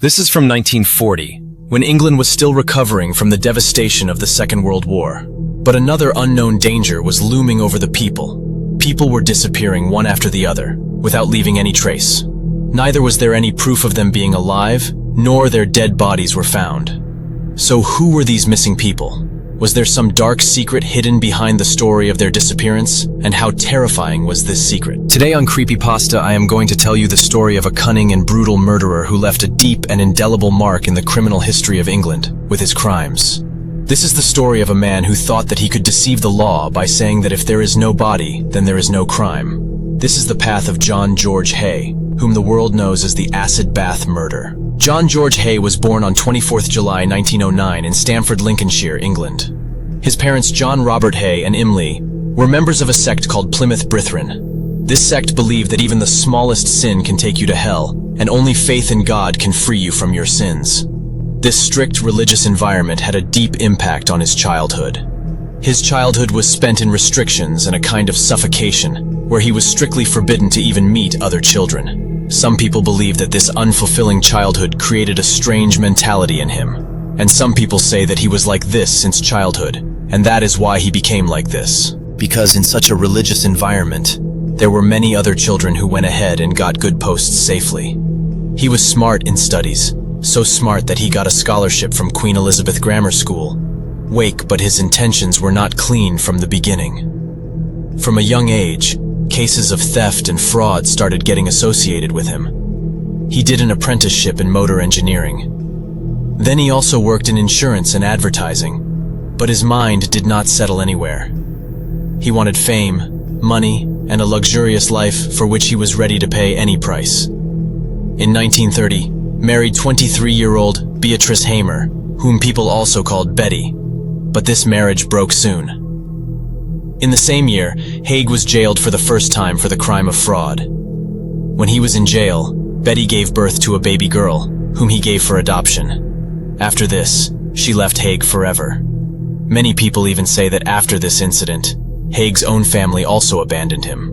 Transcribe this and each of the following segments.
This is from 1940, when England was still recovering from the devastation of the Second World War. But another unknown danger was looming over the people. People were disappearing one after the other, without leaving any trace. Neither was there any proof of them being alive, nor their dead bodies were found. So who were these missing people? Was there some dark secret hidden behind the story of their disappearance? And how terrifying was this secret? Today on Creepypasta, I am going to tell you the story of a cunning and brutal murderer who left a deep and indelible mark in the criminal history of England with his crimes. This is the story of a man who thought that he could deceive the law by saying that if there is no body, then there is no crime. This is the path of John George Haigh, whom the world knows as the acid bath murder. John George Haigh was born on 24th July 1909 in Stamford, Lincolnshire, England. His parents, John Robert Haigh and Imlay, were members of a sect called Plymouth Brethren. This sect believed that even the smallest sin can take you to hell, and only faith in God can free you from your sins. This strict religious environment had a deep impact on his childhood. His childhood was spent in restrictions and a kind of suffocation, where he was strictly forbidden to even meet other children. Some people believe that this unfulfilling childhood created a strange mentality in him, and some people say that he was like this since childhood, and that is why he became like this. Because in such a religious environment, there were many other children who went ahead and got good posts safely. He was smart in studies, so smart that he got a scholarship from Queen Elizabeth Grammar School. Wake, but his intentions were not clean from the beginning. From a young age, cases of theft and fraud started getting associated with him. He did an apprenticeship in motor engineering. Then he also worked in insurance and advertising, but his mind did not settle anywhere. He wanted fame, money, and a luxurious life for which he was ready to pay any price. In 1930, married 23-year-old Beatrice Hamer, whom people also called Betty, but this marriage broke soon. In the same year, Haigh was jailed for the first time for the crime of fraud. When he was in jail, Betty gave birth to a baby girl, whom he gave for adoption. After this, she left Haigh forever. Many people even say that after this incident, Haigh's own family also abandoned him.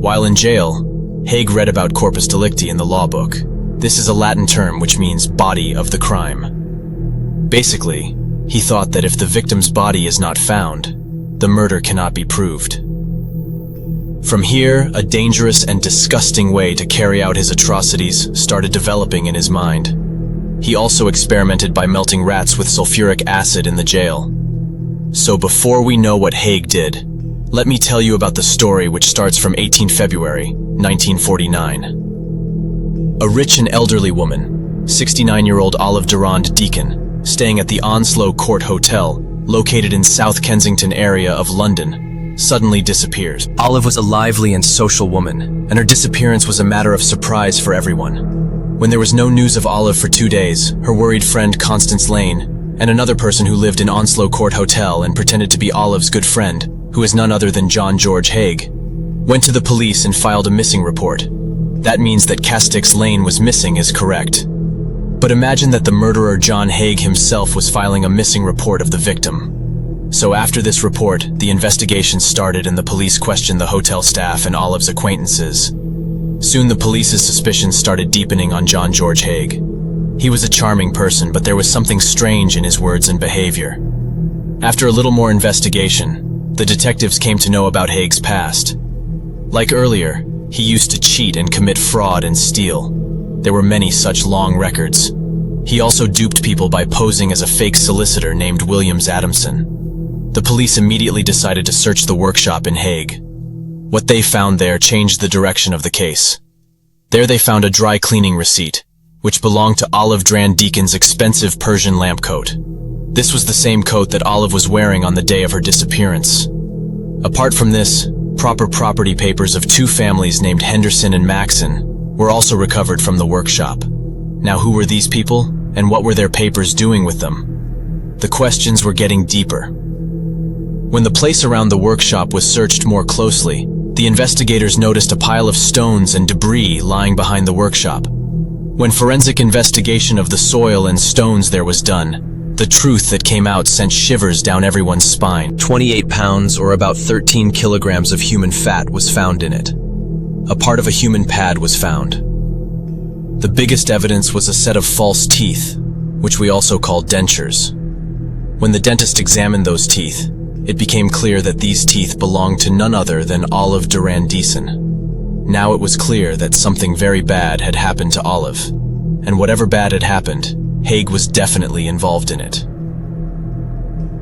While in jail, Haigh read about corpus delicti in the law book. This is a Latin term which means body of the crime. Basically, he thought that if the victim's body is not found, the murder cannot be proved. From here, a dangerous and disgusting way to carry out his atrocities started developing in his mind. He also experimented by melting rats with sulfuric acid in the jail. So before we know what Haigh did, let me tell you about the story which starts from 18 February, 1949. A rich and elderly woman, 69-year-old Olive Durand Deacon, staying at the Onslow Court Hotel, located in South Kensington area of London, suddenly disappears. Olive was a lively and social woman, and her disappearance was a matter of surprise for everyone. When there was no news of Olive for 2 days, her worried friend Constance Lane, and another person who lived in Onslow Court Hotel and pretended to be Olive's good friend, who is none other than John George Haigh, went to the police and filed a missing report. That means that Constance Lane was missing is correct. But imagine that the murderer John Haigh himself was filing a missing report of the victim. So after this report, the investigation started and the police questioned the hotel staff and Olive's acquaintances. Soon the police's suspicions started deepening on John George Haigh. He was a charming person, but there was something strange in his words and behavior. After a little more investigation, the detectives came to know about Haigh's past. Like earlier, he used to cheat and commit fraud and steal. There were many such long records. He also duped people by posing as a fake solicitor named Williams Adamson. The police immediately decided to search the workshop in Haigh. What they found there changed the direction of the case. There they found a dry cleaning receipt, which belonged to Olive Durand Deacon's expensive Persian lamp coat. This was the same coat that Olive was wearing on the day of her disappearance. Apart from this, proper property papers of 2 families named Henderson and Maxon were also recovered from the workshop. Now who were these people, and what were their papers doing with them? The questions were getting deeper. When the place around the workshop was searched more closely, the investigators noticed a pile of stones and debris lying behind the workshop. When forensic investigation of the soil and stones there was done, the truth that came out sent shivers down everyone's spine. 28 pounds, or about 13 kilograms of human fat was found in it. A part of a human pad was found. The biggest evidence was a set of false teeth, which we also call dentures. When the dentist examined those teeth, it became clear that these teeth belonged to none other than Olive Durand Deason. Now it was clear that something very bad had happened to Olive, and whatever bad had happened, Haigh was definitely involved in it.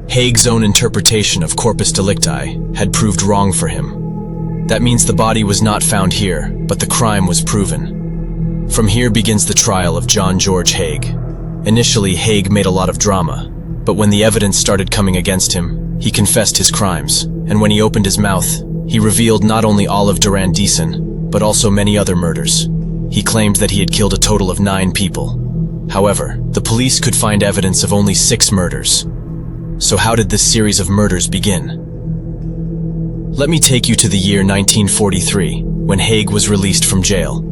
Haigh's own interpretation of corpus delicti had proved wrong for him. That means the body was not found here, but the crime was proven. From here begins the trial of John George Haigh. Initially, Haigh made a lot of drama, but when the evidence started coming against him, he confessed his crimes, and when he opened his mouth, he revealed not only Olive Durand Deason, but also many other murders. He claimed that he had killed a total of 9 people. However, the police could find evidence of only 6 murders. So how did this series of murders begin? Let me take you to the year 1943, when Haigh was released from jail.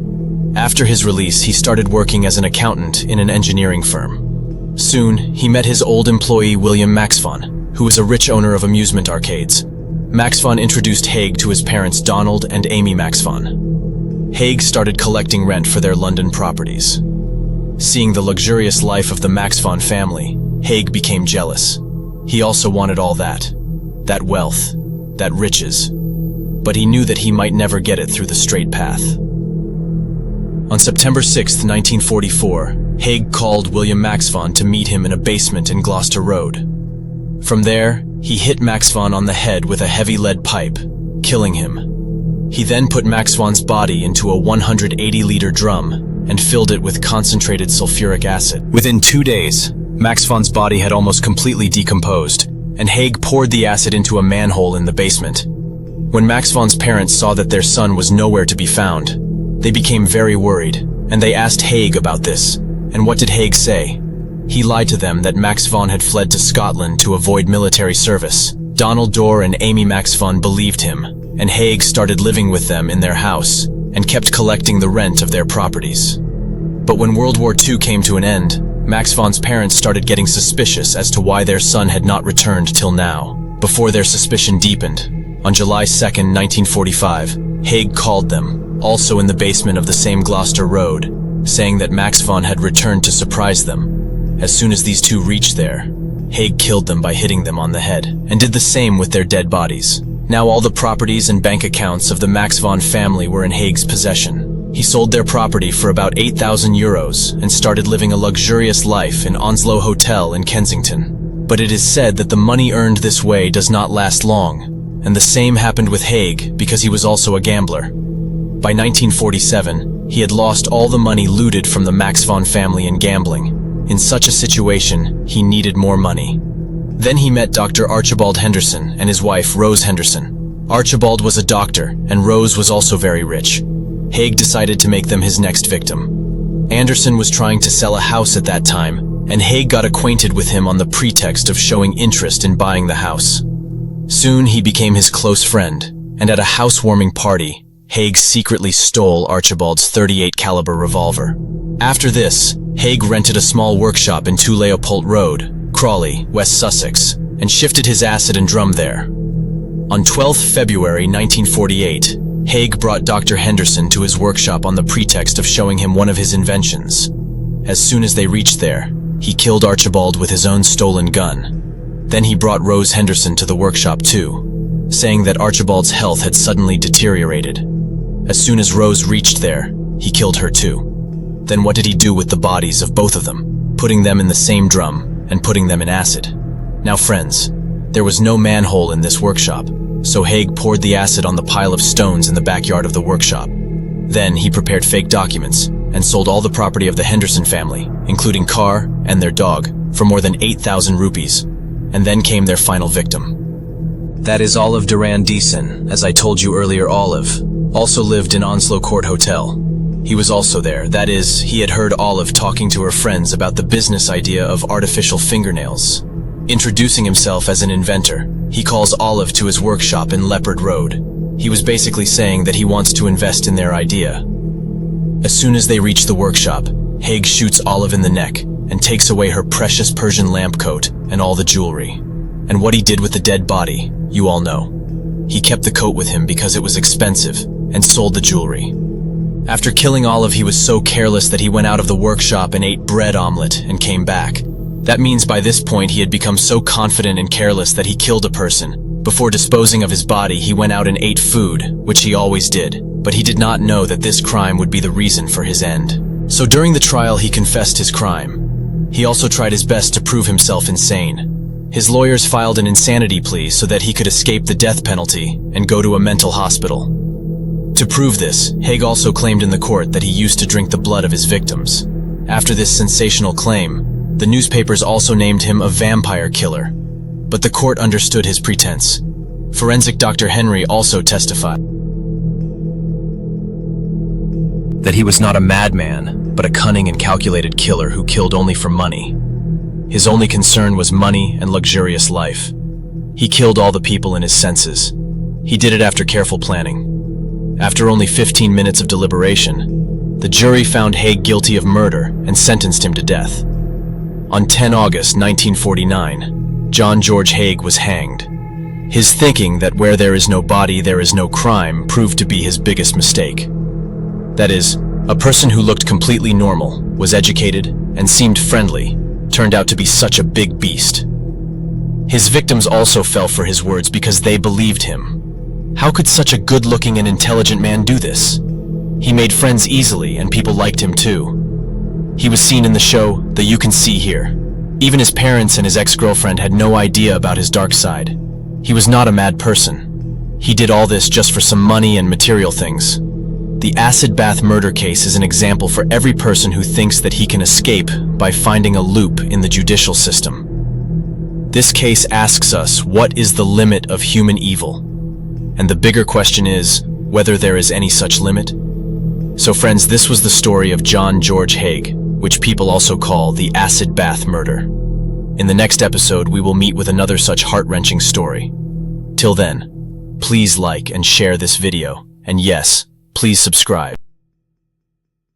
After his release, he started working as an accountant in an engineering firm. Soon, he met his old employee William Maxvon, who was a rich owner of amusement arcades. Maxvon introduced Haigh to his parents Donald and Amy Maxvon. Haigh started collecting rent for their London properties. Seeing the luxurious life of the Maxvon family, Haigh became jealous. He also wanted all that wealth, that riches, but he knew that he might never get it through the straight path. On September 6, 1944, Haigh called William Maxvon to meet him in a basement in Gloucester Road. From there, he hit Maxvon on the head with a heavy lead pipe, killing him. He then put Maxvon's body into a 180-liter drum and filled it with concentrated sulfuric acid. Within 2 days, Maxvon's body had almost completely decomposed, and Haigh poured the acid into a manhole in the basement. When Maxvon's parents saw that their son was nowhere to be found, they became very worried, and they asked Haigh about this. And what did Haigh say? He lied to them that Maxvon had fled to Scotland to avoid military service. Donald Dorr and Amy Maxvon believed him, and Haigh started living with them in their house and kept collecting the rent of their properties. But when World War II came to an end, Maxvon's parents started getting suspicious as to why their son had not returned till now. Before their suspicion deepened, on July 2, 1945, Haigh called them, also in the basement of the same Gloucester Road, saying that Maxvon had returned to surprise them. As soon as these two reached there, Haigh killed them by hitting them on the head, and did the same with their dead bodies. Now all the properties and bank accounts of the Maxvon family were in Haigh's possession. He sold their property for about €8,000 and started living a luxurious life in Onslow Hotel in Kensington. But it is said that the money earned this way does not last long, and the same happened with Haigh because he was also a gambler. By 1947, he had lost all the money looted from the Maxvon family in gambling. In such a situation, he needed more money. Then he met Dr. Archibald Henderson and his wife Rose Henderson. Archibald was a doctor, and Rose was also very rich. Haigh decided to make them his next victim. Anderson was trying to sell a house at that time, and Haigh got acquainted with him on the pretext of showing interest in buying the house. Soon he became his close friend, and at a housewarming party, Haigh secretly stole Archibald's .38 caliber revolver. After this, Haigh rented a small workshop in 2 Leopold Road, Crawley, West Sussex, and shifted his acid and drum there. On 12 February 1948, Haigh brought Dr. Henderson to his workshop on the pretext of showing him one of his inventions. As soon as they reached there, he killed Archibald with his own stolen gun. Then he brought Rose Henderson to the workshop too, saying that Archibald's health had suddenly deteriorated. As soon as Rose reached there, he killed her too. Then what did he do with the bodies of both of them? Putting them in the same drum and putting them in acid. Now friends, there was no manhole in this workshop, so Haigh poured the acid on the pile of stones in the backyard of the workshop. Then he prepared fake documents and sold all the property of the Henderson family, including car and their dog, for more than 8,000 rupees. And then came their final victim. That is Olive Durand Deason. As I told you earlier, Olive also lived in Onslow Court Hotel. He was also there. That is, he had heard Olive talking to her friends about the business idea of artificial fingernails. Introducing himself as an inventor, he calls Olive to his workshop in Leopard Road. He was basically saying that he wants to invest in their idea. As soon as they reach the workshop, Haigh shoots Olive in the neck and takes away her precious Persian lamp coat and all the jewelry. And what he did with the dead body, you all know. He kept the coat with him because it was expensive and sold the jewelry. After killing Olive, he was so careless that he went out of the workshop and ate bread omelet and came back. That means by this point he had become so confident and careless that he killed a person. Before disposing of his body, he went out and ate food, which he always did, but he did not know that this crime would be the reason for his end. So during the trial, he confessed his crime. He also tried his best to prove himself insane. His lawyers filed an insanity plea so that he could escape the death penalty and go to a mental hospital. To prove this, Haigh also claimed in the court that he used to drink the blood of his victims. After this sensational claim, the newspapers also named him a vampire killer. But the court understood his pretense. Forensic Dr. Henry also testified that he was not a madman, but a cunning and calculated killer who killed only for money. His only concern was money and luxurious life. He killed all the people in his senses. He did it after careful planning. After only 15 minutes of deliberation, the jury found Haigh guilty of murder and sentenced him to death. On 10 August 1949, John George Haigh was hanged. His thinking that where there is no body, there is no crime proved to be his biggest mistake. That is, a person who looked completely normal, was educated, and seemed friendly, turned out to be such a big beast. His victims also fell for his words because they believed him. How could such a good-looking and intelligent man do this? He made friends easily, and people liked him too. He was seen in the show that you can see here. Even his parents and his ex-girlfriend had no idea about his dark side. He was not a mad person. He did all this just for some money and material things. The acid bath murder case is an example for every person who thinks that he can escape by finding a loop in the judicial system. This case asks us, what is the limit of human evil? And the bigger question is, whether there is any such limit? So friends, this was the story of John George Haigh, which people also call the acid bath murder. In the next episode, we will meet with another such heart-wrenching story. Till then, please like and share this video, and yes, please subscribe.